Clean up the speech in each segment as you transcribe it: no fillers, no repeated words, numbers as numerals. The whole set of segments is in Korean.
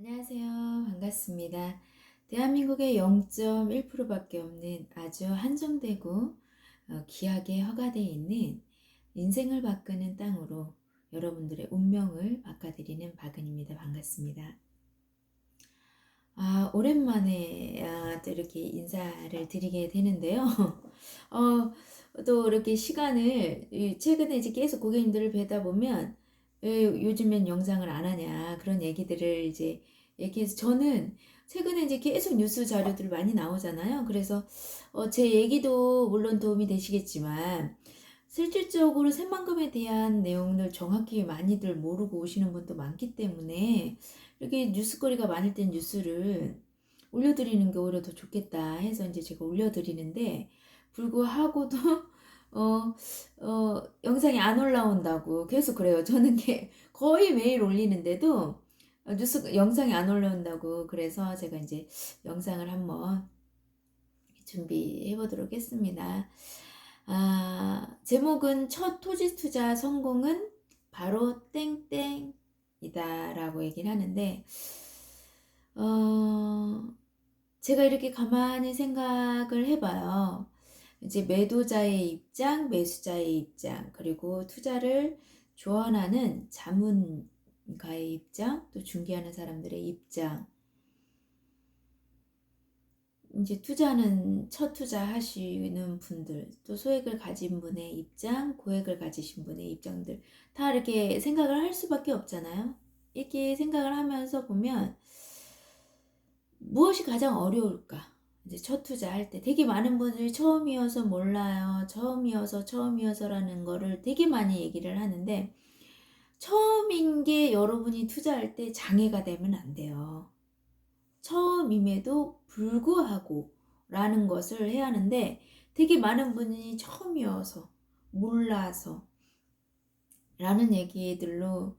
안녕하세요. 반갑습니다. 대한민국의 0.1%밖에 없는 아주 한정되고 귀하게 허가되어 있는 인생을 바꾸는 땅으로 여러분들의 운명을 바꿔드리는 박은입니다. 반갑습니다. 오랜만에 또 이렇게 인사를 드리게 되는데요. 또 이렇게 시간을 최근에 이제 계속 고객님들을 뵈다 보면 왜 요즘엔 영상을 안 하냐 그런 얘기들을 이제 얘기해서 저는 최근에 이제 계속 뉴스 자료들 많이 나오잖아요. 그래서 제 얘기도 물론 도움이 되시겠지만 실질적으로 새만금에 대한 내용을 정확히 많이들 모르고 오시는 분도 많기 때문에 이렇게 뉴스거리가 많을 땐 뉴스를 올려드리는 게 오히려 더 좋겠다 해서 이제 제가 올려드리는데 불구하고도 영상이 안 올라온다고 계속 그래요. 저는 거의 매일 올리는데도 뉴스 영상이 안 올라온다고 그래서 제가 이제 영상을 한번 준비해 보도록 했습니다. 제목은 첫 토지 투자 성공은 바로 땡땡이다 라고 얘기를 하는데 제가 이렇게 가만히 생각을 해봐요. 이제 매도자의 입장, 매수자의 입장, 그리고 투자를 조언하는 자문가의 입장, 또 중개하는 사람들의 입장, 이제 투자는 첫 투자 하시는 분들, 또 소액을 가진 분의 입장, 고액을 가지신 분의 입장들 다 이렇게 생각을 할 수밖에 없잖아요. 이렇게 생각을 하면서 보면 무엇이 가장 어려울까? 이제 첫 투자할 때 되게 많은 분들이 처음이어서 몰라요. 처음이어서라는 거를 되게 많이 얘기를 하는데 처음인 게 여러분이 투자할 때 장애가 되면 안 돼요. 처음임에도 불구하고 라는 것을 해야 하는데 되게 많은 분이 처음이어서 몰라서 라는 얘기들로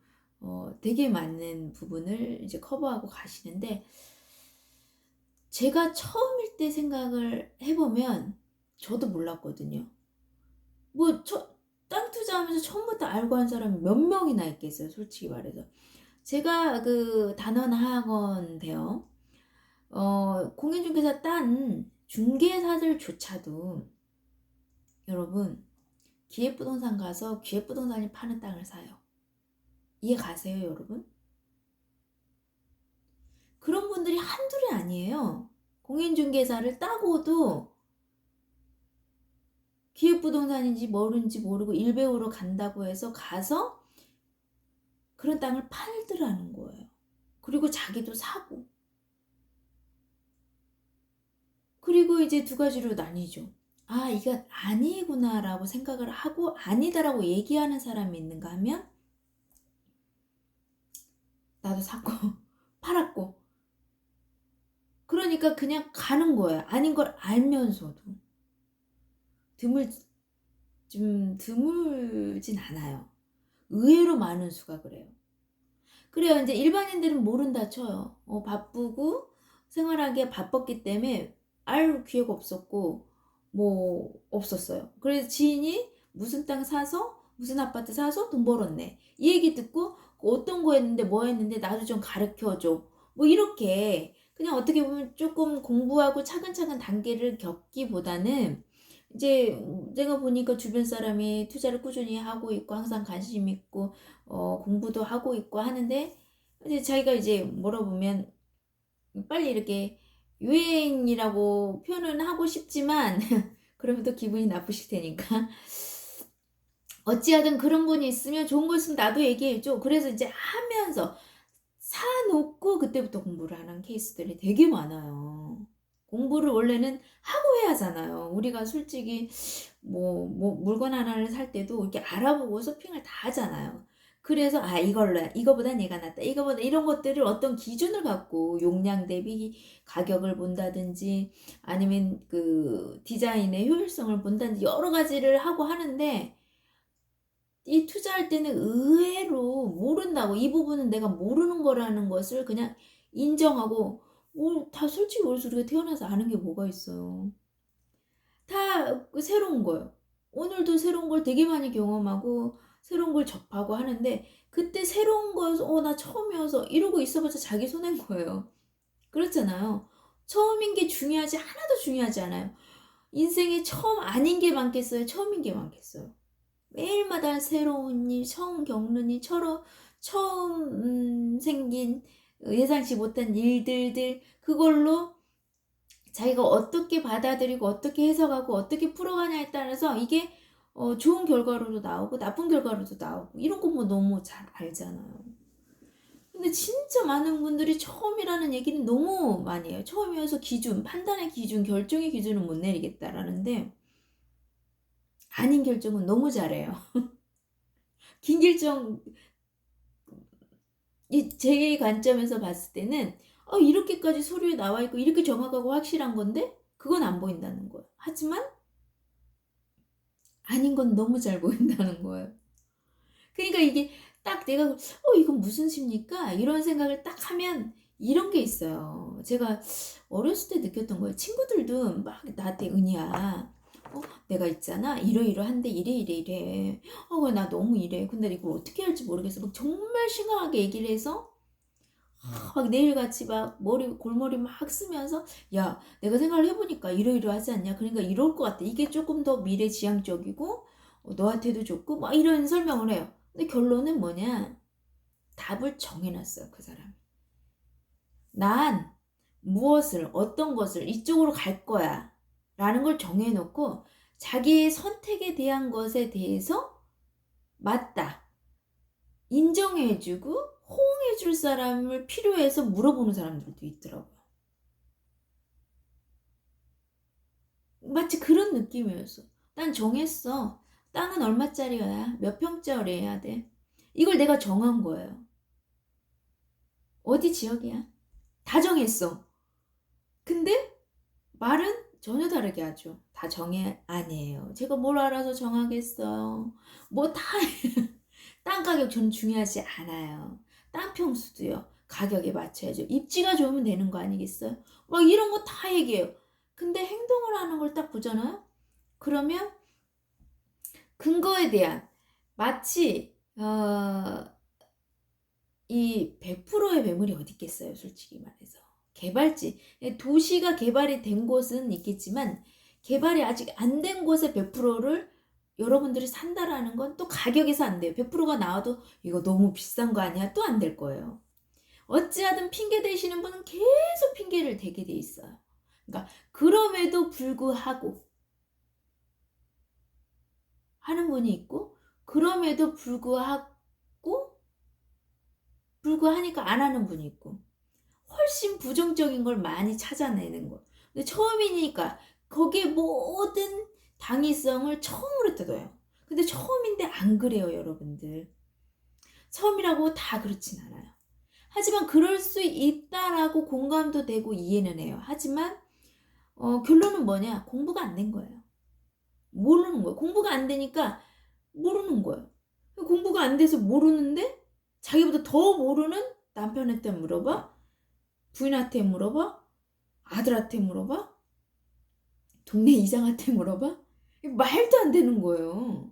되게 많은 부분을 이제 커버하고 가시는데 제가 처음일 때 생각을 해보면 저도 몰랐거든요. 땅 투자하면서 처음부터 알고 한 사람이 몇 명이나 있겠어요, 솔직히 말해서. 제가 그 단원학원 대요. 공인중개사 딴 중개사들조차도 여러분 기획부동산 가서 기획부동산이 파는 땅을 사요. 이해 가세요, 여러분? 그런 분들이 한둘이 아니에요. 공인중개사를 따고도 기획부동산인지 뭐인지 모르고 일배우러 간다고 해서 가서 그런 땅을 팔더라는 거예요. 그리고 자기도 사고. 그리고 이제 두 가지로 나뉘죠. 이건 아니구나라고 생각을 하고 아니다라고 얘기하는 사람이 있는가 하면 나도 샀고 팔았고 그러니까 그냥 가는 거야. 아닌 걸 알면서도. 드물진 않아요. 의외로 많은 수가 그래요. 그래요. 이제 일반인들은 모른다 쳐요. 바쁘고 생활하기에 바빴기 때문에 알 기회가 없었고 뭐 없었어요. 그래서 지인이 무슨 땅 사서 무슨 아파트 사서 돈 벌었네. 이 얘기 듣고 어떤 거 했는데 뭐 했는데 나도 좀 가르쳐줘. 뭐 이렇게 그냥 어떻게 보면 조금 공부하고 차근차근 단계를 겪기보다는 이제 내가 보니까 주변 사람이 투자를 꾸준히 하고 있고 항상 관심 있고 공부도 하고 있고 하는데 이제 자기가 이제 물어보면 빨리 이렇게 유행이라고 표현은 하고 싶지만 그러면 또 기분이 나쁘실 테니까 어찌하든 그런 분이 있으면 좋은 거 있으면 나도 얘기해줘. 그래서 이제 하면서 사놓고 그때부터 공부를 하는 케이스들이 되게 많아요. 공부를 원래는 하고 해야 하잖아요. 우리가 솔직히 물건 하나를 살 때도 이렇게 알아보고 쇼핑을 다 하잖아요. 그래서 이거보단 얘가 낫다. 이거보다 이런 것들을 어떤 기준을 갖고 용량 대비 가격을 본다든지 아니면 그 디자인의 효율성을 본다든지 여러 가지를 하고 하는데 이 투자할 때는 의외로 모른다고 이 부분은 내가 모르는 거라는 것을 그냥 인정하고 다 솔직히 말해서 우리가 태어나서 아는 게 뭐가 있어요. 다 새로운 거예요. 오늘도 새로운 걸 되게 많이 경험하고 새로운 걸 접하고 하는데 그때 새로운 거 나 처음이어서 이러고 있어봤자 자기 손해인 거예요. 그렇잖아요. 처음인 게 중요하지 하나도 중요하지 않아요. 인생에 처음 아닌 게 많겠어요? 처음인 게 많겠어요? 매일마다 새로운 일, 처음 겪는 일, 처음 생긴 예상치 못한 일들들 그걸로 자기가 어떻게 받아들이고 어떻게 해석하고 어떻게 풀어가냐에 따라서 이게 좋은 결과로도 나오고 나쁜 결과로도 나오고 이런 거 뭐 너무 잘 알잖아요. 근데 진짜 많은 분들이 처음이라는 얘기는 너무 많이 해요. 처음이어서 기준, 판단의 기준, 결정의 기준을 못 내리겠다라는데 아닌 결정은 너무 잘해요. 긴 결정, 제 관점에서 봤을 때는 이렇게까지 서류에 나와 있고 이렇게 정확하고 확실한 건데 그건 안 보인다는 거예요. 하지만 아닌 건 너무 잘 보인다는 거예요. 그러니까 이게 딱 내가 이건 무슨 심리일까? 이런 생각을 딱 하면 이런 게 있어요. 제가 어렸을 때 느꼈던 거예요. 친구들도 막 나한테 은희야. 내가 있잖아. 이러이러한데 이래. 나 너무 이래. 근데 이걸 어떻게 할지 모르겠어. 막 정말 심각하게 얘기를 해서 막 내일같이 막 골머리 막 쓰면서 야, 내가 생각을 해보니까 이러이러하지 않냐. 그러니까 이럴 것 같아. 이게 조금 더 미래지향적이고 너한테도 좋고 막 이런 설명을 해요. 근데 결론은 뭐냐? 답을 정해놨어요, 그 사람. 난 무엇을, 어떤 것을 이쪽으로 갈 거야. 라는 걸 정해놓고 자기의 선택에 대한 것에 대해서 맞다. 인정해주고 호응해줄 사람을 필요해서 물어보는 사람들도 있더라고요. 마치 그런 느낌이었어. 난 정했어. 땅은 얼마짜리야? 몇 평짜리 해야 돼? 이걸 내가 정한 거예요. 어디 지역이야? 다 정했어. 근데 말은 전혀 다르게 하죠. 다 정해 아니에요. 제가 뭘 알아서 정하겠어요. 뭐 다 땅 가격 저는 중요하지 않아요. 땅 평수도요. 가격에 맞춰야죠. 입지가 좋으면 되는 거 아니겠어요? 막 이런 거 다 얘기해요. 근데 행동을 하는 걸 딱 보잖아요. 그러면 근거에 대한 마치 이 100%의 매물이 어디 있겠어요, 솔직히 말해서. 개발지, 도시가 개발이 된 곳은 있겠지만 개발이 아직 안 된 곳의 100%를 여러분들이 산다라는 건 또 가격에서 안 돼요. 100%가 나와도 이거 너무 비싼 거 아니야? 또 안 될 거예요. 어찌하든 핑계 대시는 분은 계속 핑계를 대게 돼 있어요. 그러니까 그럼에도 불구하고 하는 분이 있고 그럼에도 불구하니까 안 하는 분이 있고 훨씬 부정적인 걸 많이 찾아내는 거. 근데 처음이니까 거기에 모든 당위성을 처음으로 뜯어요. 근데 처음인데 안 그래요, 여러분들. 처음이라고 다 그렇진 않아요. 하지만 그럴 수 있다라고 공감도 되고 이해는 해요. 하지만 결론은 뭐냐? 공부가 안 된 거예요. 모르는 거예요. 공부가 안 되니까 모르는 거예요. 공부가 안 돼서 모르는데 자기보다 더 모르는 남편한테 물어봐? 부인한테 물어봐? 아들한테 물어봐? 동네 이장한테 물어봐? 말도 안 되는 거예요.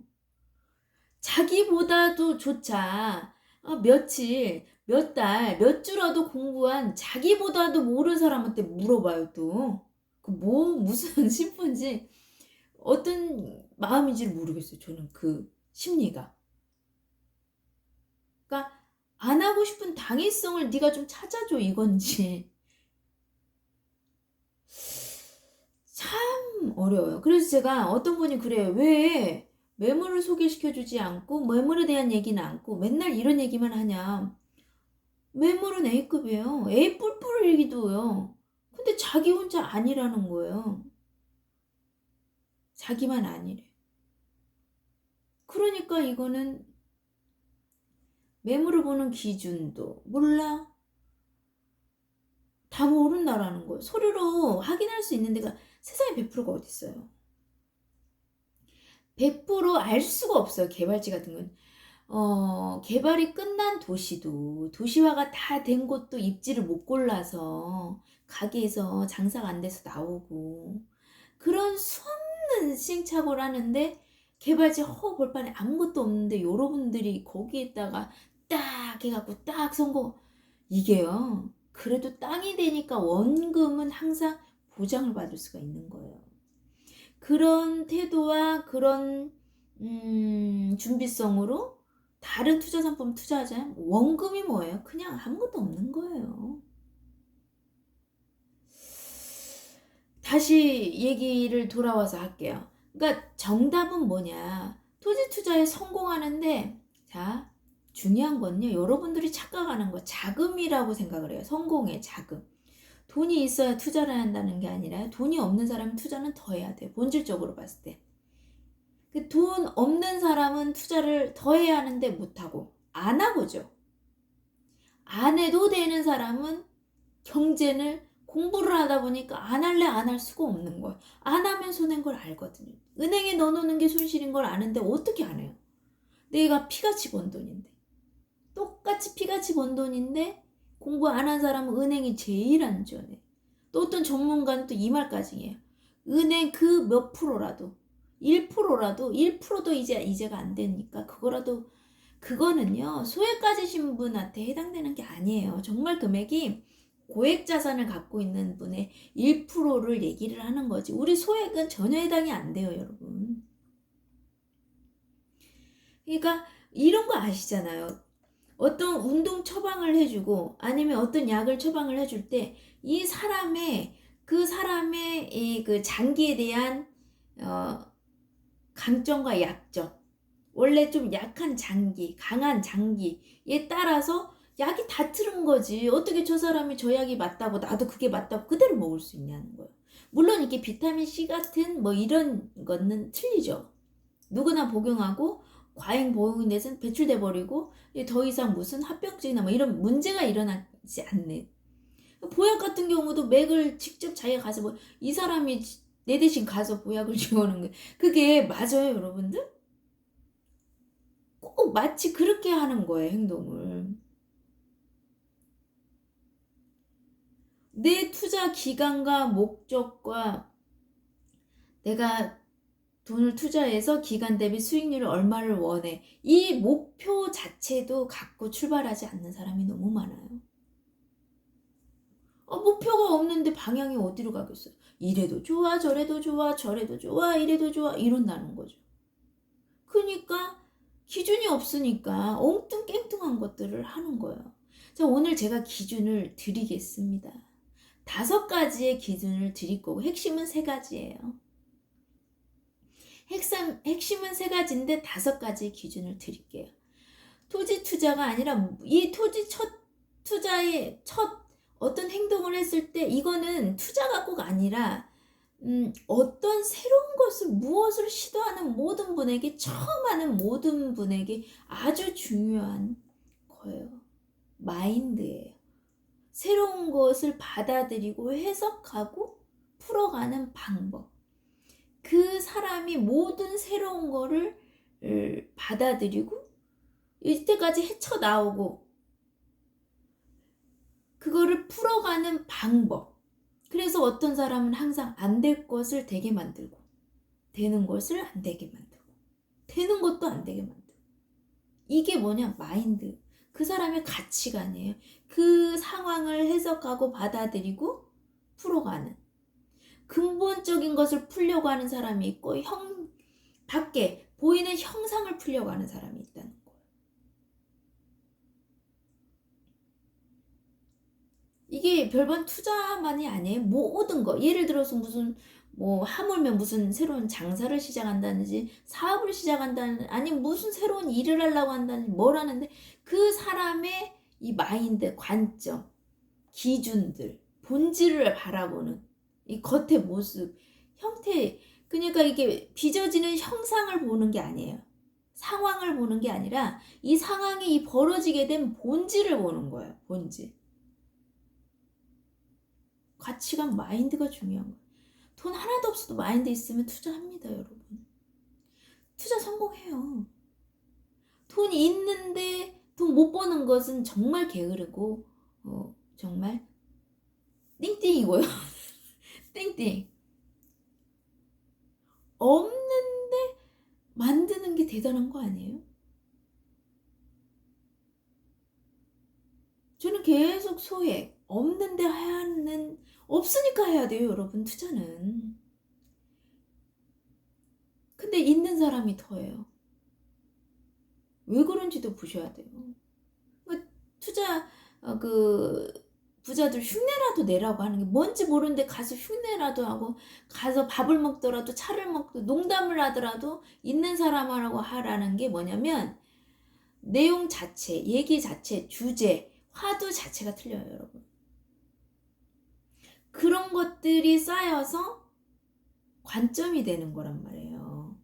자기보다도 조차 며칠, 몇 달, 몇 주라도 공부한 자기보다도 모르는 사람한테 물어봐요 또. 무슨 심보인지 어떤 마음인지 모르겠어요. 저는 그 심리가. 그러니까 안 하고 싶은 당위성을 네가 좀 찾아줘 이건지. 참 어려워요. 그래서 제가 어떤 분이 그래요. 왜 매물을 소개시켜주지 않고 매물에 대한 얘기는 않고 맨날 이런 얘기만 하냐. 매물은 A급이에요. A 뿔뿔이기도요. 근데 자기 혼자 아니라는 거예요. 자기만 아니래. 그러니까 이거는 매물을 보는 기준도 몰라. 다 모른다라는 거예요. 서류로 확인할 수 있는 데가 세상에 100%가 어딨어요. 100%알 수가 없어요. 개발지 같은 건. 개발이 끝난 도시도 도시화가 다 된 곳도 입지를 못 골라서 가게에서 장사가 안 돼서 나오고 그런 수없는 시행착오를 하는데 개발지 볼판에 아무것도 없는데 여러분들이 거기에다가 딱 해갖고 딱 성공. 이게요. 그래도 땅이 되니까 원금은 항상 보장을 받을 수가 있는 거예요. 그런 태도와 그런 준비성으로 다른 투자 상품 투자하자면 원금이 뭐예요? 그냥 아무것도 없는 거예요. 다시 얘기를 돌아와서 할게요. 그러니까 정답은 뭐냐? 토지 투자에 성공하는데, 자, 중요한 건요. 여러분들이 착각하는 거 자금이라고 생각을 해요. 성공의 자금. 돈이 있어야 투자를 한다는 게 아니라 돈이 없는 사람은 투자는 더 해야 돼요. 본질적으로 봤을 때. 그 돈 없는 사람은 투자를 더 해야 하는데 못하고 안 하고죠. 안 해도 되는 사람은 경제를 공부를 하다 보니까 안 할래 안 할 수가 없는 거예요. 안 하면 손해인 걸 알거든요. 은행에 넣어놓는 게 손실인 걸 아는데 어떻게 안 해요? 내가 피같이 번 돈인데. 똑같이 피같이 번 돈인데 공부 안 한 사람은 은행이 제일 안전해. 또 어떤 전문가는 또 이 말까지 해요. 은행 그 몇 프로라도 1%라도 1%도 이제가 안 되니까 그거는요 소액 가지신 분한테 해당되는 게 아니에요. 정말 금액이 고액 자산을 갖고 있는 분의 1%를 얘기를 하는 거지. 우리 소액은 전혀 해당이 안 돼요, 여러분. 그러니까 이런 거 아시잖아요. 어떤 운동 처방을 해주고 아니면 어떤 약을 처방을 해줄 때 이 사람의 그 장기에 대한 강점과 약점, 원래 좀 약한 장기, 강한 장기에 따라서 약이 다 틀은 거지. 어떻게 저 사람이 저 약이 맞다고 나도 그게 맞다고 그대로 먹을 수 있냐는 거예요. 물론 이게 비타민 C 같은 뭐 이런 거는 틀리죠. 누구나 복용하고 과잉 복용이 돼서 배출돼 버리고 더 이상 무슨 합병증이나 뭐 이런 문제가 일어나지 않는. 보약 같은 경우도 맥을 직접 자기가 가서 뭐 이 사람이 내 대신 가서 보약을 지어오는 거 그게 맞아요, 여러분들? 꼭 마치 그렇게 하는 거예요, 행동을. 내 투자 기간과 목적과 내가 돈을 투자해서 기간 대비 수익률을 얼마를 원해. 이 목표 자체도 갖고 출발하지 않는 사람이 너무 많아요. 목표가 없는데 방향이 어디로 가겠어요? 이래도 좋아, 저래도 좋아, 저래도 좋아, 이래도 좋아, 이런다는 거죠. 그러니까 기준이 없으니까 엉뚱깽뚱한 것들을 하는 거예요. 자, 오늘 제가 기준을 드리겠습니다. 5가지의 기준을 드릴 거고 핵심은 3가지예요. 핵심은 3가지인데 5가지의 기준을 드릴게요. 토지 투자가 아니라 이 토지 첫 투자의 첫 어떤 행동을 했을 때 이거는 투자가 꼭 아니라 어떤 새로운 것을 무엇을 시도하는 모든 분에게 처음 하는 모든 분에게 아주 중요한 거예요. 마인드예요. 새로운 것을 받아들이고 해석하고 풀어가는 방법. 그 사람이 모든 새로운 거를 받아들이고 이때까지 헤쳐나오고 그거를 풀어가는 방법. 그래서 어떤 사람은 항상 안 될 것을 되게 만들고 되는 것을 안 되게 만들고 되는 것도 안 되게 만들고 이게 뭐냐? 마인드. 그 사람의 가치관이에요. 그 상황을 해석하고 받아들이고 풀어가는 근본적인 것을 풀려고 하는 사람이 있고 밖에 보이는 형상을 풀려고 하는 사람이 있다는 거예요. 이게 별반 투자만이 아니에요. 모든 거. 예를 들어서 무슨 하물며 무슨 새로운 장사를 시작한다든지 사업을 시작한다든지 아니 무슨 새로운 일을 하려고 한다든지 뭘 하는데 그 사람의 이 마인드, 관점, 기준들, 본질을 바라보는 이 겉의 모습, 형태, 그러니까 이게 빚어지는 형상을 보는 게 아니에요. 상황을 보는 게 아니라 이 상황이 벌어지게 된 본질을 보는 거예요. 본질. 가치관, 마인드가 중요한 거예요. 돈 하나도 없어도 마인드 있으면 투자합니다, 여러분. 투자 성공해요. 돈이 있는데 돈 못 버는 것은 정말 게으르고 정말 띵띵이고요. 띵띵. 없는데 만드는 게 대단한 거 아니에요? 저는 계속 소액, 없는데 하는, 없으니까 해야 돼요, 여러분, 투자는. 근데 있는 사람이 더해요. 왜 그런지도 보셔야 돼요. 그 투자, 그, 부자들 흉내라도 내라고 하는 게 뭔지 모르는데 가서 흉내라도 하고, 가서 밥을 먹더라도 차를 먹도 농담을 하더라도 있는 사람하라고 하라는 게 뭐냐면, 내용 자체, 얘기 자체, 주제, 화두 자체가 틀려요, 여러분. 그런 것들이 쌓여서 관점이 되는 거란 말이에요.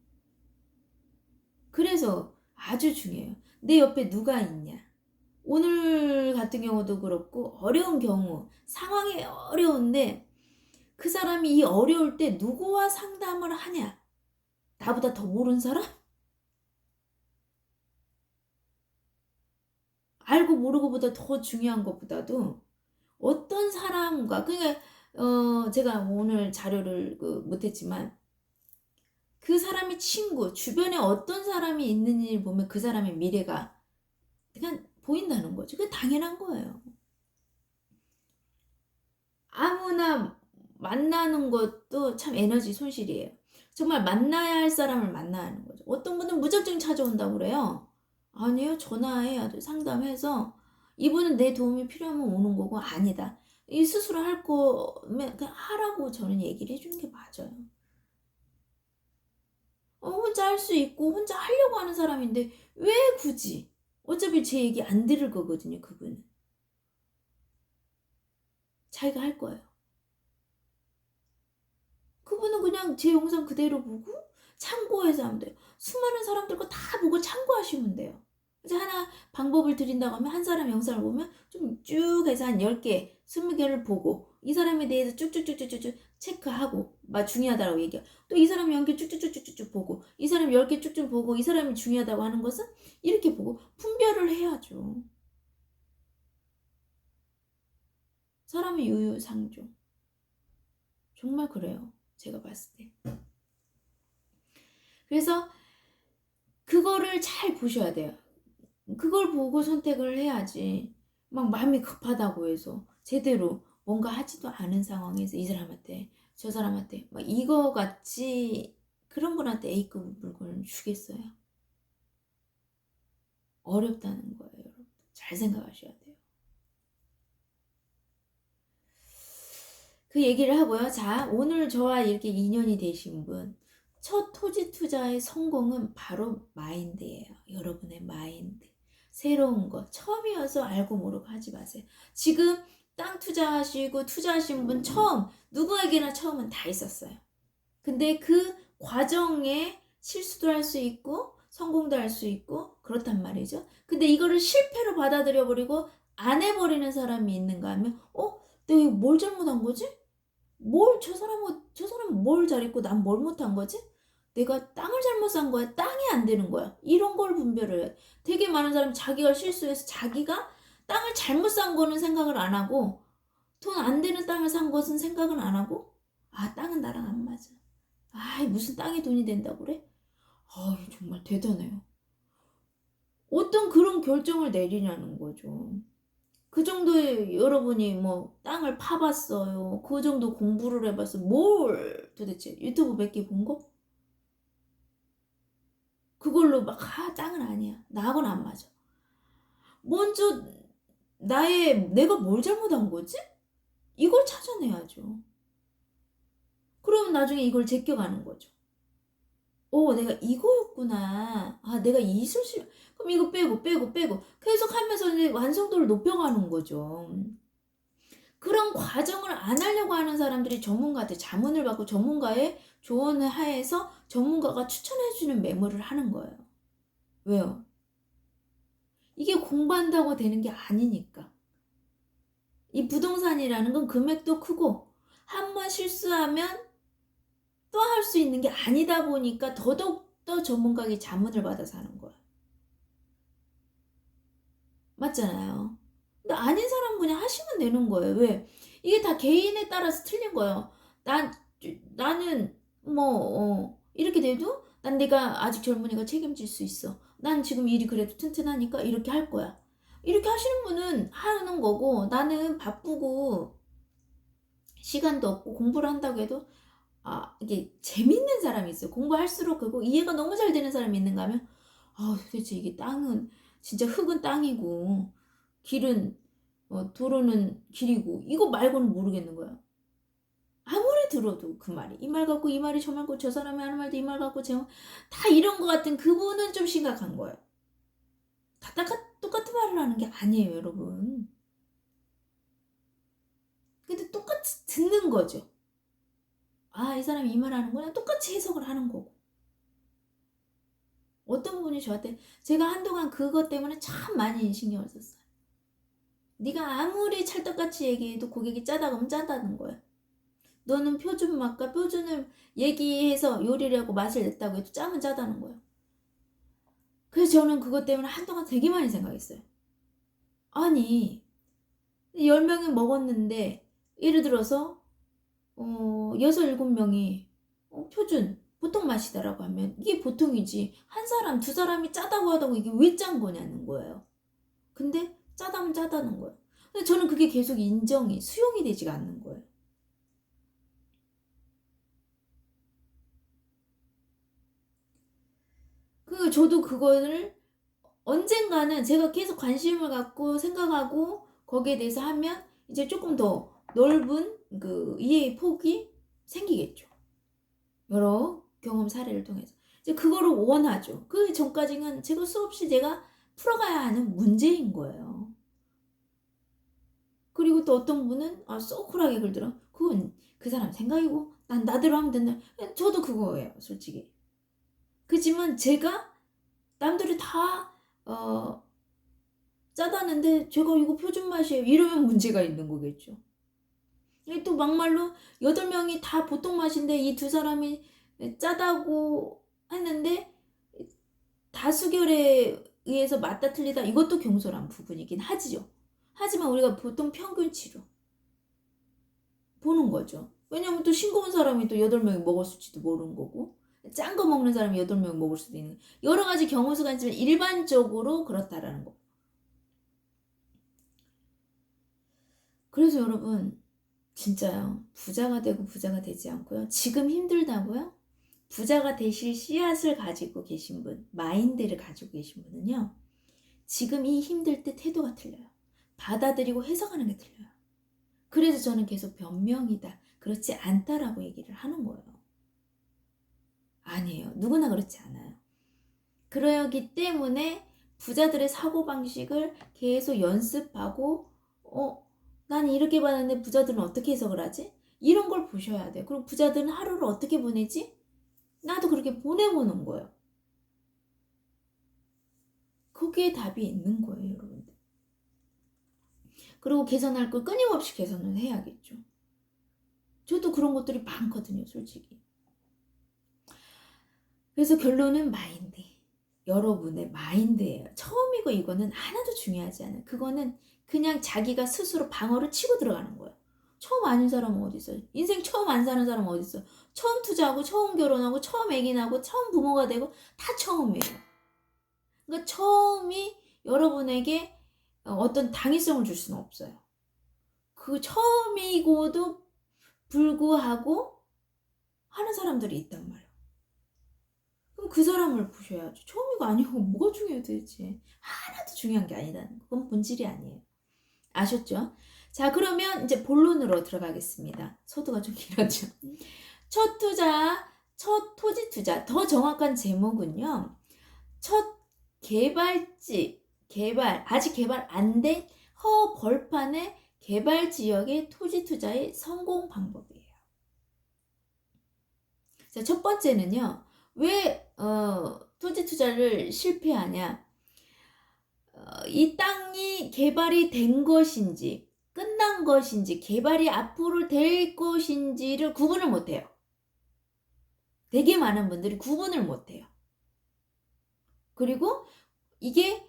그래서 아주 중요해요. 내 옆에 누가 있냐. 오늘 같은 경우도 그렇고 어려운 경우, 상황이 어려운데 그 사람이 이 어려울 때 누구와 상담을 하냐. 나보다 더 모르는 사람? 알고 모르고보다 더 중요한 것보다도 어떤 사람과, 그러니까 제가 오늘 자료를 못했지만 그 사람의 친구, 주변에 어떤 사람이 있는지 보면 그 사람의 미래가 그냥 보인다는 거죠. 그게 당연한 거예요. 아무나 만나는 것도 참 에너지 손실이에요. 정말 만나야 할 사람을 만나야 하는 거죠. 어떤 분은 무작정 찾아온다고 그래요. 아니에요. 전화해야 돼. 상담해서 이분은 내 도움이 필요하면 오는 거고, 아니다. 이 스스로 할 거면 그냥 하라고 저는 얘기를 해주는 게 맞아요. 혼자 할 수 있고 혼자 하려고 하는 사람인데 왜 굳이? 어차피 제 얘기 안 들을 거거든요, 그분은. 자기가 할 거예요. 그분은 그냥 제 영상 그대로 보고 참고해서 하면 돼요. 수많은 사람들 거 다 보고 참고하시면 돼요. 이제 하나 방법을 드린다고 하면 한 사람 영상을 보면 좀 쭉 해서 한 10개, 20개를 보고 이 사람에 대해서 쭉쭉쭉쭉쭉 체크하고 중요하다고 얘기해요. 또 이 사람 연기 쭉쭉쭉쭉쭉 보고 이 사람 10개 쭉쭉 보고 이 사람이 중요하다고 하는 것은 이렇게 보고 분별을 해야죠. 사람의 유유상종. 정말 그래요. 제가 봤을 때. 그래서 그거를 잘 보셔야 돼요. 그걸 보고 선택을 해야지 막 마음이 급하다고 해서 제대로 뭔가 하지도 않은 상황에서 이 사람한테 저 사람한테 막 이거 같이 그런 분한테 A급 물건을 주겠어요? 어렵다는 거예요, 여러분. 잘 생각하셔야 돼요. 그 얘기를 하고요. 자, 오늘 저와 이렇게 인연이 되신 분, 첫 토지 투자의 성공은 바로 마인드예요. 여러분의 마인드. 새로운 거, 처음이어서 알고 모르고 하지 마세요. 지금 땅 투자하시고 투자하신 분 처음, 누구에게나 처음은 다 있었어요. 근데 그 과정에 실수도 할 수 있고 성공도 할 수 있고 그렇단 말이죠. 근데 이거를 실패로 받아들여 버리고 안 해버리는 사람이 있는가 하면 내가 뭘 잘못한 거지? 저 사람은 뭘 잘했고 난 뭘 못한 거지? 내가 땅을 잘못 산 거야? 땅이 안 되는 거야? 이런 걸 분별을 해. 되게 많은 사람이 자기가 실수해서 자기가 땅을 잘못 산 거는 생각을 안 하고 돈 안 되는 땅을 산 것은 생각을 안 하고 땅은 나랑 안 맞아. 무슨 땅에 돈이 된다고 그래? 정말 대단해요. 어떤 그런 결정을 내리냐는 거죠. 그 정도의 여러분이 뭐 땅을 파봤어요. 그 정도 공부를 해봤어요. 뭘 도대체 유튜브 몇 개 본 거? 그걸로 땅은 아니야. 나하고는 안 맞아. 먼저 내가 뭘 잘못한 거지? 이걸 찾아내야죠. 그러면 나중에 이걸 제껴가는 거죠. 내가 이거였구나. 내가 이 실수, 그럼 이거 빼고 계속 하면서 이제 완성도를 높여가는 거죠. 그런 과정을 안 하려고 하는 사람들이 전문가한테 자문을 받고 전문가의 조언을 하에서 전문가가 추천해주는 매물을 하는 거예요. 왜요? 이게 공부한다고 되는 게 아니니까. 이 부동산이라는 건 금액도 크고 한 번 실수하면 또 할 수 있는 게 아니다 보니까 더더욱 더 전문가에게 자문을 받아서 하는 거예요. 맞잖아요. 근데 아닌 사람은 그냥 하시면 되는 거예요. 왜? 이게 다 개인에 따라서 틀린 거예요. 나는 이렇게 돼도 난 네가 아직 젊으니까 책임질 수 있어. 난 지금 일이 그래도 튼튼하니까 이렇게 할 거야. 이렇게 하시는 분은 하는 거고, 나는 바쁘고 시간도 없고 공부를 한다고 해도 이게 재밌는 사람이 있어요. 공부할수록 그리고 이해가 너무 잘 되는 사람이 있는가 하면 도대체 이게 땅은 진짜 흙은 땅이고 길은 도로는 길이고 이거 말고는 모르겠는 거야. 아무리 들어도 그 말이 이 말 같고 이 말이 저 말 같고 저 사람이 하는 말도 이 말 같고 다 이런 거 같은 그분은 좀 심각한 거예요. 다 똑같은 말을 하는 게 아니에요, 여러분. 근데 똑같이 듣는 거죠. 이 사람이 이 말 하는구나. 똑같이 해석을 하는 거고. 어떤 분이 저한테 제가 한동안 그것 때문에 참 많이 신경을 썼어요. 네가 아무리 찰떡같이 얘기해도 고객이 짜다 그러면 짜다는 거야. 너는 표준 맛과 표준을 얘기해서 요리를 하고 맛을 냈다고 해도 짜면 짜다는 거야. 그래서 저는 그것 때문에 한동안 되게 많이 생각했어요. 아니 10명이 먹었는데 예를 들어서 6, 7명이 표준 보통 맛이다라고 하면 이게 보통이지 한 사람, 두 사람이 짜다고 하다고 이게 왜 짠 거냐는 거예요. 근데 짜다면 짜다는 거예요. 근데 저는 그게 계속 인정이, 수용이 되지가 않는 거예요. 저도 그거를 언젠가는 제가 계속 관심을 갖고 생각하고 거기에 대해서 하면 이제 조금 더 넓은 그 이해의 폭이 생기겠죠. 여러 경험 사례를 통해서. 이제 그거를 원하죠. 그 전까지는 제가 수없이 제가 풀어가야 하는 문제인 거예요. 그리고 또 어떤 분은 쏘쿨하게 글들어. 그건 그 사람 생각이고 난 나대로 하면 된다. 저도 그거예요, 솔직히. 그지만 제가 남들이 다 짜다는데 제가 이거 표준 맛이에요 이러면 문제가 있는 거겠죠. 또 막말로 8명이 다 보통 맛인데 이 두 사람이 짜다고 했는데 다수결에 의해서 맞다 틀리다 이것도 경솔한 부분이긴 하지요. 하지만 우리가 보통 평균치로 보는 거죠. 왜냐면 또 싱거운 사람이 또 8명이 먹었을지도 모르는 거고 짠 거 먹는 사람이 8명 먹을 수도 있는 여러 가지 경우 수가 있지만 일반적으로 그렇다라는 거. 그래서 여러분 진짜요. 부자가 되고 부자가 되지 않고요. 지금 힘들다고요? 부자가 되실 씨앗을 가지고 계신 분, 마인드를 가지고 계신 분은요. 지금 이 힘들 때 태도가 틀려요. 받아들이고 해석하는 게 틀려요. 그래서 저는 계속 변명이다. 그렇지 않다라고 얘기를 하는 거예요. 아니에요. 누구나 그렇지 않아요. 그러기 때문에 부자들의 사고방식을 계속 연습하고 난 이렇게 봤는데 부자들은 어떻게 해석을 하지? 이런 걸 보셔야 돼요. 그리고 부자들은 하루를 어떻게 보내지? 나도 그렇게 보내보는 거예요. 거기에 답이 있는 거예요, 여러분들. 그리고 개선할 걸 끊임없이 개선을 해야겠죠. 저도 그런 것들이 많거든요, 솔직히. 그래서 결론은 마인드. 여러분의 마인드예요. 처음이고 이거는 하나도 중요하지 않아요. 그거는 그냥 자기가 스스로 방어를 치고 들어가는 거예요. 처음 아닌 사람은 어디 있어요? 인생 처음 안 사는 사람은 어디 있어요? 처음 투자하고 처음 결혼하고 처음 애기 낳고 처음 부모가 되고 다 처음이에요. 그러니까 처음이 여러분에게 어떤 당위성을 줄 수는 없어요. 그 처음이고도 불구하고 하는 사람들이 있단 말이에요. 그럼 그 사람을 보셔야죠. 처음이고 아니고 뭐가 중요해요 도대체. 하나도 중요한 게 아니다는 거. 그건 본질이 아니에요. 아셨죠? 자, 그러면 이제 본론으로 들어가겠습니다. 소두가 좀 길었죠. 첫 투자, 첫 토지 투자. 더 정확한 제목은요. 첫 개발지, 아직 개발 안 된 허벌판의 개발 지역의 토지 투자의 성공 방법이에요. 자, 첫 번째는요. 왜 토지 투자를 실패하냐? 이 땅이 개발이 된 것인지 끝난 것인지 개발이 앞으로 될 것인지를 구분을 못해요. 되게 많은 분들이 구분을 못해요. 그리고 이게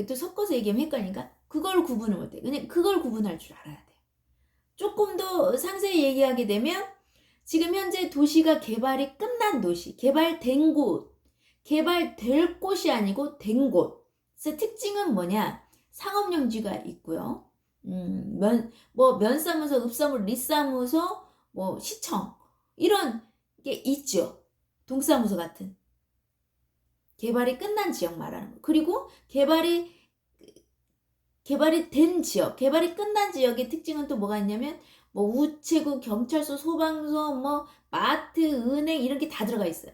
또 섞어서 얘기하면 헷갈리니까 그걸 구분을 못해요. 그냥 그걸 구분할 줄 알아야 돼요. 조금 더 상세히 얘기하게 되면 지금 현재 도시가 개발이 끝난 도시, 개발된 곳, 개발될 곳이 아니고 된 곳. 그래서 특징은 뭐냐? 상업용지가 있고요. 면사무소, 읍사무소, 리사무소, 시청 이런 게 있죠. 동사무소 같은 개발이 끝난 지역 말하는 거. 그리고 개발이 된 지역, 개발이 끝난 지역의 특징은 또 뭐가 있냐면 우체국, 경찰서, 소방서, 마트, 은행 이런 게 다 들어가 있어요.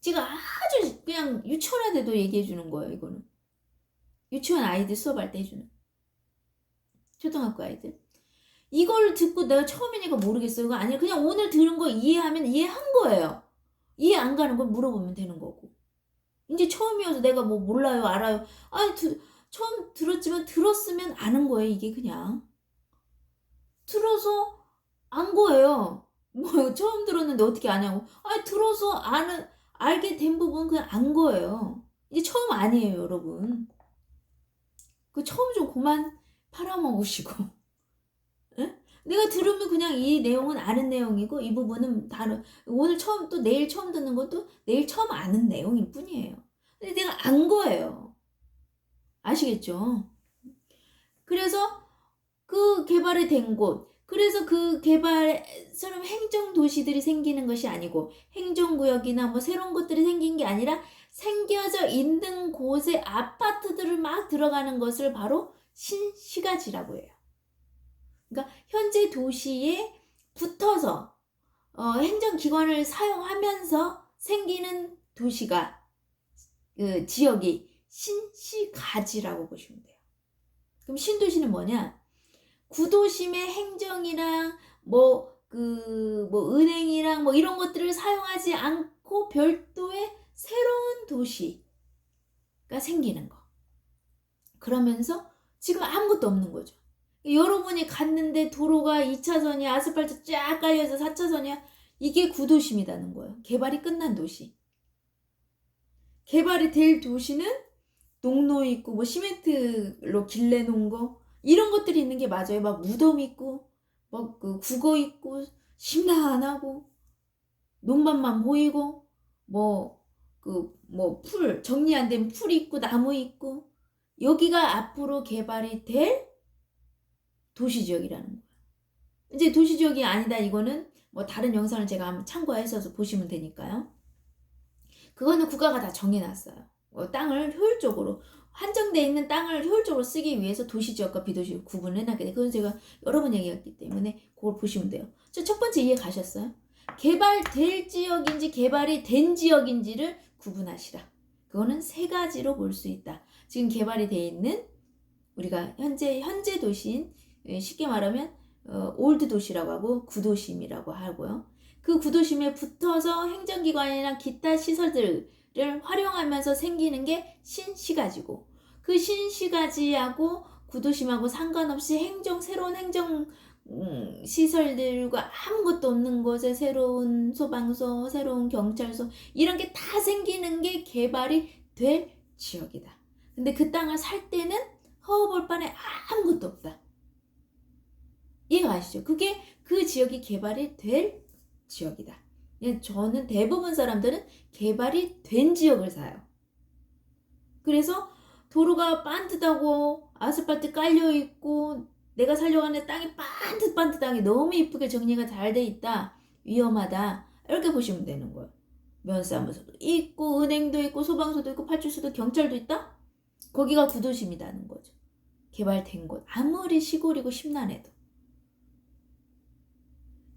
제가 아주 그냥 유치원 애들도 얘기해 주는 거예요. 이거는 유치원 아이들 수업할 때 해주는, 초등학교 아이들. 이걸 듣고 내가 처음이니까 모르겠어요. 이거 아니라 그냥 오늘 들은 거 이해하면 이해한 거예요. 이해 안 가는 걸 물어보면 되는 거고. 이제 처음이어서 내가 몰라요, 알아요. 아니, 처음 들었지만 들었으면 아는 거예요. 이게 그냥 들어서 안 거예요. 처음 들었는데 어떻게 아냐고. 아니, 들어서 알게 된 부분 그냥 안 거예요. 이제 처음 아니에요, 여러분. 그 처음 좀 그만 팔아먹으시고. 에? 내가 들으면 그냥 이 내용은 아는 내용이고 이 부분은 다른, 오늘 처음 또 내일 처음 듣는 것도 내일 처음 아는 내용일 뿐이에요. 근데 내가 안 거예요. 아시겠죠? 그래서 그 개발이 된 곳, 그래서 그 개발처럼 행정도시들이 생기는 것이 아니고 행정구역이나 새로운 것들이 생긴 게 아니라 생겨져 있는 곳에 아파트들을 막 들어가는 것을 바로 신시가지라고 해요. 그러니까 현재 도시에 붙어서 행정기관을 사용하면서 생기는 도시가, 그 지역이 신시가지라고 보시면 돼요. 그럼 신도시는 뭐냐? 구도심의 행정이랑 은행이랑 이런 것들을 사용하지 않고 별도의 새로운 도시가 생기는 거. 그러면서 지금 아무것도 없는 거죠. 여러분이 갔는데 도로가 2차선이 아스팔트 쫙 깔려서 4차선이야. 이게 구도심이라는 거예요. 개발이 끝난 도시. 개발이 될 도시는 농로 있고 시멘트로 길 내놓은 거 이런 것들이 있는 게 맞아요. 막 무덤 있고 그 국어 있고 심란하고 논밭만 보이고 풀 정리 안 된 풀 있고 나무 있고, 여기가 앞으로 개발이 될 도시지역이라는 거예요. 이제 도시지역이 아니다 이거는 다른 영상을 제가 한번 참고해서 보시면 되니까요. 그거는 국가가 다 정해놨어요. 땅을 효율적으로, 한정되어 있는 땅을 효율적으로 쓰기 위해서 도시지역과 비도시지역 구분을 해놨기 때문에, 그건 제가 여러 번 얘기했기 때문에 그걸 보시면 돼요. 첫 번째 이해 가셨어요? 개발될 지역인지 개발이 된 지역인지를 구분하시라. 그거는 세 가지로 볼 수 있다. 지금 개발이 되어 있는 우리가 현재 도시인, 쉽게 말하면 올드 도시라고 하고 구도심이라고 하고요. 그 구도심에 붙어서 행정기관이나 기타 시설들을 활용하면서 생기는 게 신시가지고, 그 신시가지하고 구도심하고 상관없이 새로운 행정 시설들과 아무것도 없는 곳에 새로운 소방서, 새로운 경찰서 이런 게 다 생기는 게 개발이 될 지역이다. 근데 그 땅을 살 때는 허허벌판에 아무것도 없다. 이해가 가시죠? 그게 그 지역이 개발이 될 지역이다. 저는 대부분 사람들은 개발이 된 지역을 사요. 그래서 도로가 반듯하고 아스팔트 깔려있고 내가 살려고 하는 땅이 반듯반듯하게 너무 이쁘게 정리가 잘 돼 있다. 위험하다. 이렇게 보시면 되는 거예요. 면사무소도 있고 은행도 있고 소방서도 있고 파출소도 경찰도 있다? 거기가 구도심이라는 거죠. 개발된 곳. 아무리 시골이고 심란해도.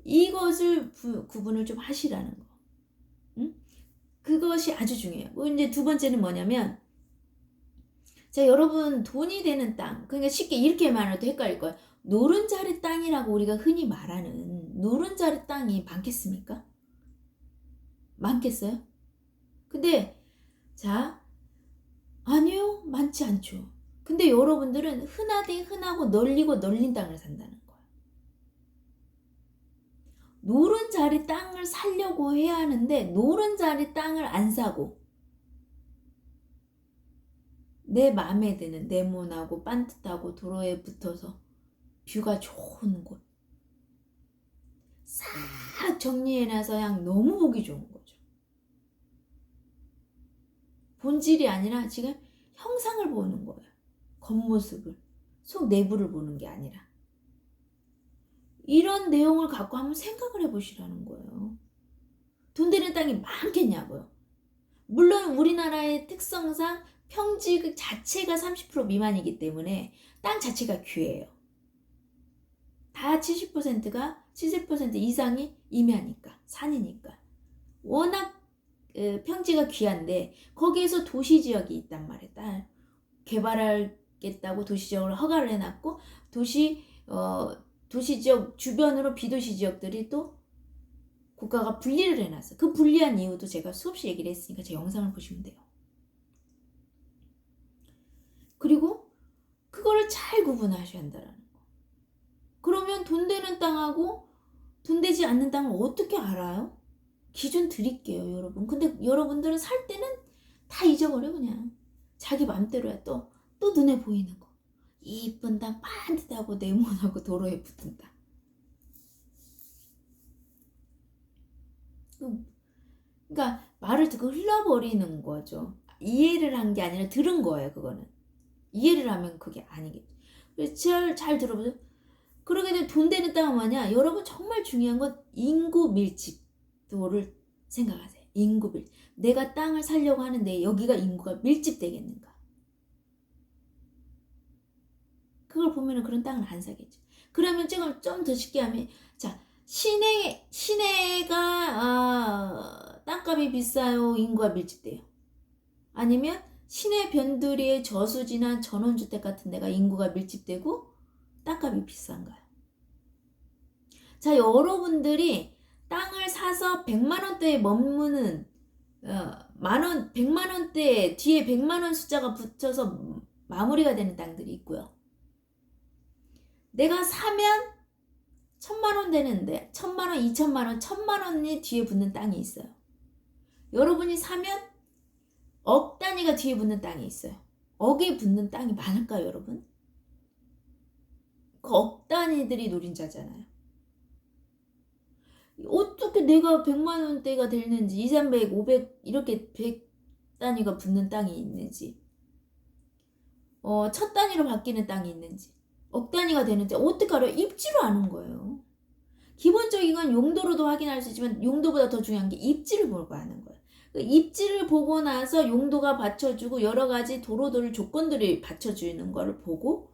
이것을 구분을 좀 하시라는 거. 응? 그것이 아주 중요해요. 이제 두 번째는 뭐냐면, 자, 여러분 돈이 되는 땅, 그러니까 쉽게 이렇게 말해도 헷갈릴 거예요. 노른자리 땅이라고 우리가 흔히 말하는 노른자리 땅이 많겠습니까? 많겠어요? 근데 자, 아니요, 많지 않죠. 근데 여러분들은 흔하고 널리고 널린 땅을 산다는 거예요. 노른자리 땅을 사려고 해야 하는데 노른자리 땅을 안 사고 내 마음에 드는 네모나고 반듯하고 도로에 붙어서 뷰가 좋은 곳, 싹 정리해놔서 그냥 너무 보기 좋은 거죠. 본질이 아니라 지금 형상을 보는 거예요. 겉모습을. 속 내부를 보는 게 아니라. 이런 내용을 갖고 한번 생각을 해보시라는 거예요. 돈 되는 땅이 많겠냐고요. 물론 우리나라의 특성상 평지 자체가 30% 미만이기 때문에 땅 자체가 귀해요. 다 70%가 70% 이상이 임야니까, 산이니까. 워낙 평지가 귀한데 거기에서 도시지역이 있단 말이에요. 개발하겠다고 도시지역을 허가를 해놨고 도시지역 주변으로 비도시 지역들이 또 국가가 분리를 해놨어요. 그 분리한 이유도 제가 수없이 얘기를 했으니까 제 영상을 보시면 돼요. 그리고 그거를 잘 구분하셔야 한다는 거. 그러면 돈 되는 땅하고 돈 되지 않는 땅을 어떻게 알아요? 기준 드릴게요, 여러분. 근데 여러분들은 살 때는 다 잊어버려, 그냥. 자기 맘대로 해. 또 눈에 보이는 거. 이쁜 땅 반듯하고 네모나고 도로에 붙은 땅. 그러니까 말을 듣고 흘러버리는 거죠. 이해를 한 게 아니라 들은 거예요, 그거는. 이해를 하면 그게 아니겠죠. 그래서 잘 들어보세요. 그러게 되면 돈 되는 땅은 뭐냐? 여러분 정말 중요한 건 인구 밀집도를 생각하세요. 인구 밀집. 내가 땅을 사려고 하는데 여기가 인구가 밀집되겠는가? 그걸 보면은 그런 땅을 안 사겠죠. 그러면 지금 좀 더 쉽게 하면, 자, 시내가 땅값이 비싸요? 인구가 밀집돼요? 아니면 시내 변두리의 저수지나 전원주택 같은 데가 인구가 밀집되고 땅값이 비싼가요? 자, 여러분들이 땅을 사서 100만원대에 머무는 100만원대 뒤에 100만원 숫자가 붙여서 마무리가 되는 땅들이 있고요. 내가 사면 1000만원 되는데 1000만원, 2000만원, 1000만원이 뒤에 붙는 땅이 있어요. 여러분이 사면 억 단위가 뒤에 붙는 땅이 있어요. 억에 붙는 땅이 많을까요, 여러분? 그 억 단위들이 노린자잖아요. 어떻게 내가 100만원대가 되는지 2, 300, 500 이렇게 100 단위가 붙는 땅이 있는지 첫 단위로 바뀌는 땅이 있는지 억 단위가 되는지 어떻게 알아요? 입지로 아는 거예요. 기본적인 건 용도로도 확인할 수 있지만 용도보다 더 중요한 게 입지를 보고 하는 거예요. 그 입지를 보고 나서 용도가 받쳐주고 여러 가지 도로들 조건들이 받쳐주는 거를 보고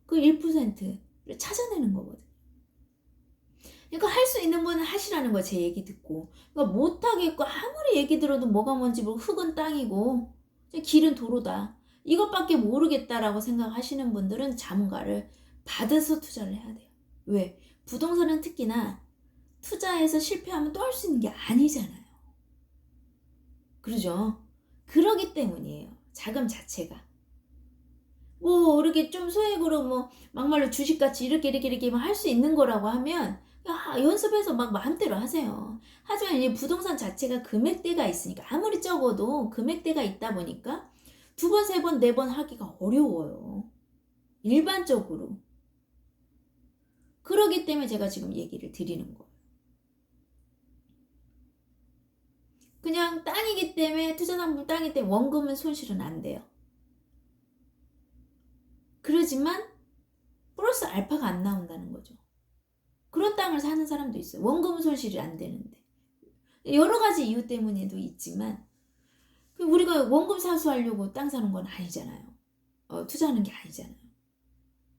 그 1%를 찾아내는 거거든요. 그러니까 할 수 있는 분은 하시라는 거야, 제 얘기 듣고. 그러니까 못하겠고 아무리 얘기 들어도 뭐가 뭔지 모르고 흙은 땅이고 길은 도로다. 이것밖에 모르겠다라고 생각하시는 분들은 자문가를 받아서 투자를 해야 돼요. 왜? 부동산은 특히나 투자해서 실패하면 또 할 수 있는 게 아니잖아요. 그러죠? 그러기 때문이에요. 자금 자체가. 뭐 이렇게 좀 소액으로 뭐 막말로 주식같이 이렇게 할 수 있는 거라고 하면 연습해서 막 마음대로 하세요. 하지만 이제 부동산 자체가 금액대가 있으니까 아무리 적어도 금액대가 있다 보니까 2번, 3번, 4번 하기가 어려워요. 일반적으로. 그러기 때문에 제가 지금 얘기를 드리는 거예요. 그냥 땅이기 때문에 투자상품 땅이기 때문에 원금은 손실은 안 돼요. 그러지만 플러스 알파가 안 나온다는 거죠. 그런 땅을 사는 사람도 있어요. 원금 손실이 안 되는데. 여러 가지 이유 때문에도 있지만 우리가 원금 사수하려고 땅 사는 건 아니잖아요. 투자하는 게 아니잖아요.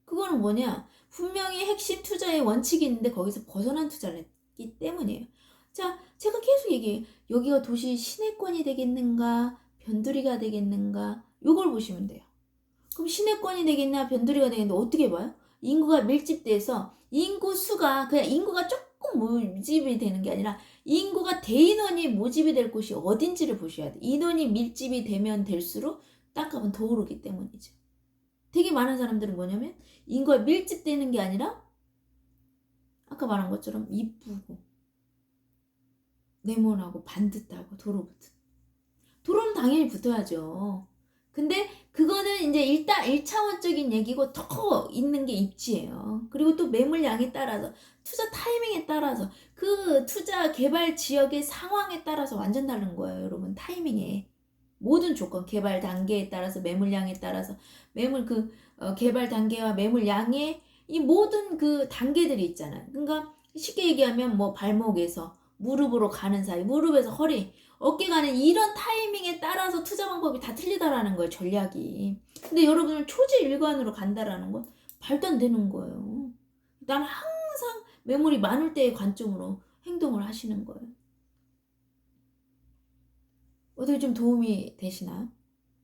그거는 뭐냐? 분명히 핵심 투자의 원칙이 있는데 거기서 벗어난 투자를 했기 때문이에요. 자, 제가 계속 얘기해요. 여기가 도시 시내권이 되겠는가? 변두리가 되겠는가? 요걸 보시면 돼요. 그럼 시내권이 되겠나? 변두리가 되겠나? 어떻게 봐요? 인구가 밀집돼서 인구 수가 그냥 인구가 조금 모집이 되는 게 아니라 인구가 대인원이 모집이 될 곳이 어딘지를 보셔야 돼요. 인원이 밀집이 되면 될수록 땅값은 더 오르기 때문이죠. 되게 많은 사람들은 뭐냐면 인구가 밀집되는 게 아니라 아까 말한 것처럼 이쁘고 네모나고 반듯하고 도로 붙은. 도로는 당연히 붙어야죠. 근데 그거는 이제 일단 1차원적인 얘기고 더 있는 게 입지예요. 그리고 또 매물량에 따라서 투자 타이밍에 따라서 그 투자 개발 지역의 상황에 따라서 완전 다른 거예요, 여러분. 타이밍에. 모든 조건, 개발 단계에 따라서 매물량에 따라서 개발 단계와 매물량의 이 모든 그 단계들이 있잖아요. 그러니까 쉽게 얘기하면 뭐 발목에서 무릎으로 가는 사이, 무릎에서 허리, 어깨 가는 이런 타이밍에 따라서 투자 방법이 다 틀리다라는 거예요, 전략이. 근데 여러분은 초지일관으로 간다라는 건 말도 안 되는 거예요. 난 항상 매물이 많을 때의 관점으로 행동을 하시는 거예요. 어떻게 좀 도움이 되시나요?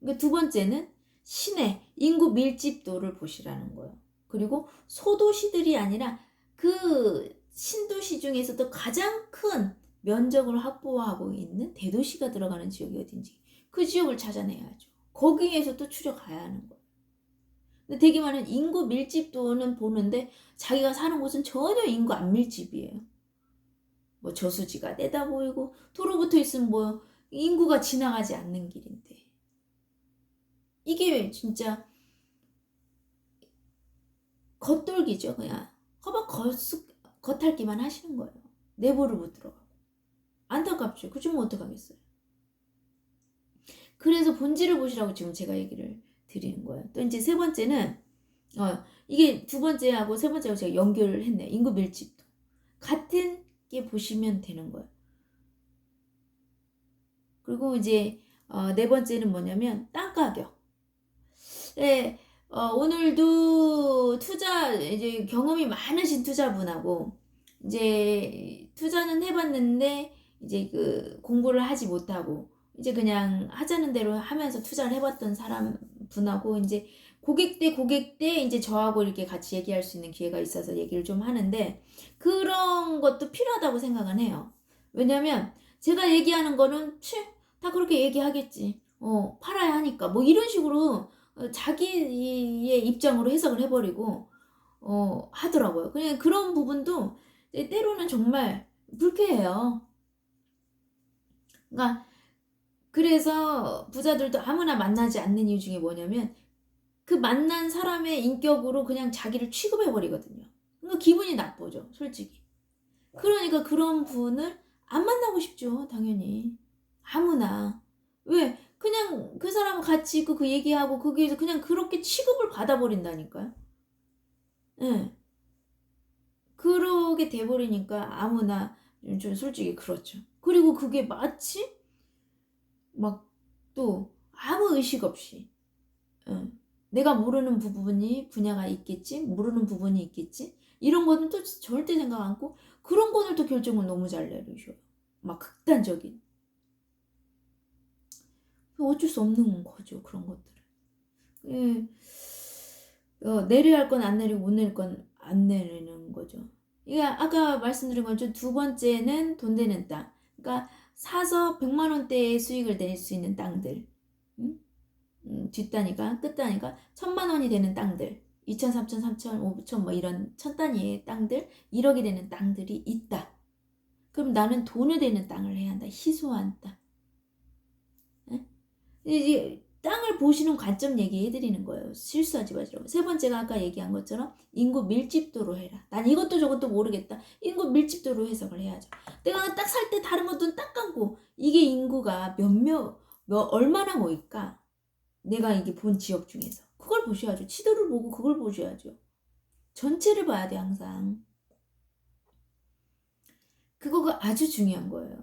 그러니까 두 번째는 시내 인구 밀집도를 보시라는 거예요. 그리고 소도시들이 아니라 그 신도시 중에서도 가장 큰 면적을 확보하고 있는 대도시가 들어가는 지역이 어딘지 그 지역을 찾아내야죠. 거기에서 또 추적해야 하는 거예요. 근데 되게 많은 인구 밀집도는 보는데 자기가 사는 곳은 전혀 인구 안 밀집이에요. 뭐 저수지가 내다 보이고 도로 붙어 있으면 뭐 인구가 지나가지 않는 길인데 이게 진짜 겉돌기죠. 그냥 허벅 겉핥기만 하시는 거예요. 내부를 못 들어가고. 안타깝죠. 그러면 어떡하겠어요. 그래서 본질을 보시라고 지금 제가 얘기를 드리는 거예요. 또 이제 세 번째는 이게 두 번째하고 세 번째하고 제가 연결을 했네요. 인구 밀집도. 같은 게 보시면 되는 거예요. 그리고 이제 네 번째는 뭐냐면 땅 가격. 네, 오늘도 이제 경험이 많으신 투자분하고, 이제 투자는 해봤는데, 이제 그 공부를 하지 못하고, 이제 그냥 하자는 대로 하면서 투자를 해봤던 분하고, 이제 고객 대 이제 저하고 이렇게 같이 얘기할 수 있는 기회가 있어서 얘기를 좀 하는데, 그런 것도 필요하다고 생각은 해요. 왜냐면, 제가 얘기하는 거는, 다 그렇게 얘기하겠지. 팔아야 하니까. 뭐 이런 식으로, 자기의 입장으로 해석을 해버리고 하더라고요. 그냥 그런 부분도 때로는 정말 불쾌해요. 그러니까 그래서 부자들도 아무나 만나지 않는 이유 중에 뭐냐면 그 만난 사람의 인격으로 그냥 자기를 취급해버리거든요. 그러니까 기분이 나쁘죠, 솔직히. 그러니까 그런 분을 안 만나고 싶죠, 당연히. 아무나. 왜? 그냥 그 사람 같이 있고 그 얘기하고 거기에서 그냥 그렇게 취급을 받아버린다니까요. 예. 그러게 돼버리니까 아무나 좀 솔직히 그렇죠. 그리고 그게 마치 막 또 아무 의식 없이 내가 모르는 분야가 있겠지, 모르는 부분이 있겠지, 이런 거는 또 절대 생각 않고 그런 거를 또 결정을 너무 잘 내리셔요. 막 극단적인. 어쩔 수 없는 거죠, 그런 것들은. 예. 내려야 할 건 안 내리고 못 내릴 건 안 내리는 거죠. 이게 아까 말씀드린 것처럼 두 번째는 돈 되는 땅. 그러니까 사서 100만 원대의 수익을 낼 수 있는 땅들. 뒷단위가 끝단위가 1000만 원이 되는 땅들. 2000, 3000, 3000, 5000 뭐 이런 천 단위의 땅들, 1억이 되는 땅들이 있다. 그럼 나는 돈이 되는 땅을 해야 한다. 희소한 땅. 네? 이제 땅을 보시는 관점 얘기해드리는 거예요. 실수하지 마시라고. 세 번째가 아까 얘기한 것처럼 인구 밀집도로 해라. 난 이것도 저것도 모르겠다. 인구 밀집도로 해석을 해야죠. 내가 딱 살 때 다른 것들은 딱 감고 이게 인구가 얼마나 모일까? 내가 이게 본 지역 중에서. 그걸 보셔야죠. 지도를 보고 그걸 보셔야죠. 전체를 봐야 돼, 항상. 그거가 아주 중요한 거예요.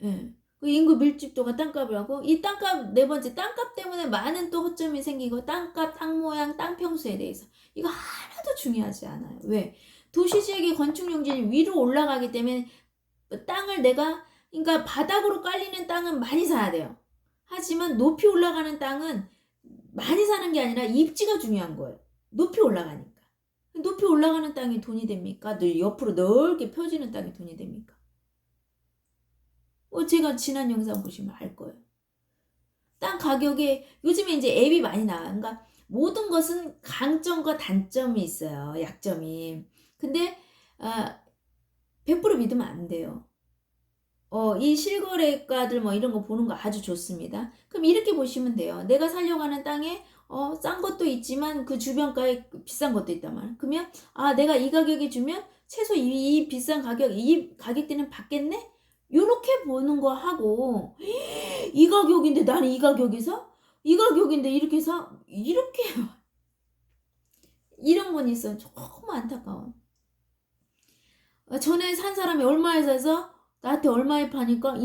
예. 그 인구 밀집도가 땅값이라고 이 땅값 네 번째 땅값 때문에 많은 또 허점이 생기고 땅값, 땅 모양, 땅 평수에 대해서 이거 하나도 중요하지 않아요. 왜? 도시지역의 건축 용진이 위로 올라가기 때문에 땅을 그러니까 바닥으로 깔리는 땅은 많이 사야 돼요. 하지만 높이 올라가는 땅은 많이 사는 게 아니라 입지가 중요한 거예요. 높이 올라가니까. 높이 올라가는 땅이 돈이 됩니까? 옆으로 넓게 펴지는 땅이 돈이 됩니까? 제가 지난 영상 보시면 알 거예요. 땅 가격에 요즘에 이제 앱이 많이 나와요. 그러니까 모든 것은 강점과 단점이 있어요. 약점이. 근데 100% 믿으면 안 돼요. 이 실거래가들 뭐 이런 거 보는 거 아주 좋습니다. 그럼 이렇게 보시면 돼요. 내가 살려고 하는 땅에 싼 것도 있지만 그 주변가에 비싼 것도 있단 말이야. 그러면 내가 이 가격에 주면 최소 이 비싼 가격, 이 가격대는 받겠네? 요렇게 보는 거 하고 이 가격인데 나는 이 가격에서? 이 가격인데 이렇게 사? 이렇게 이런 건 있어요. 조금 안타까워. 전에 산 사람이 얼마에 사서 나한테 얼마에 파니까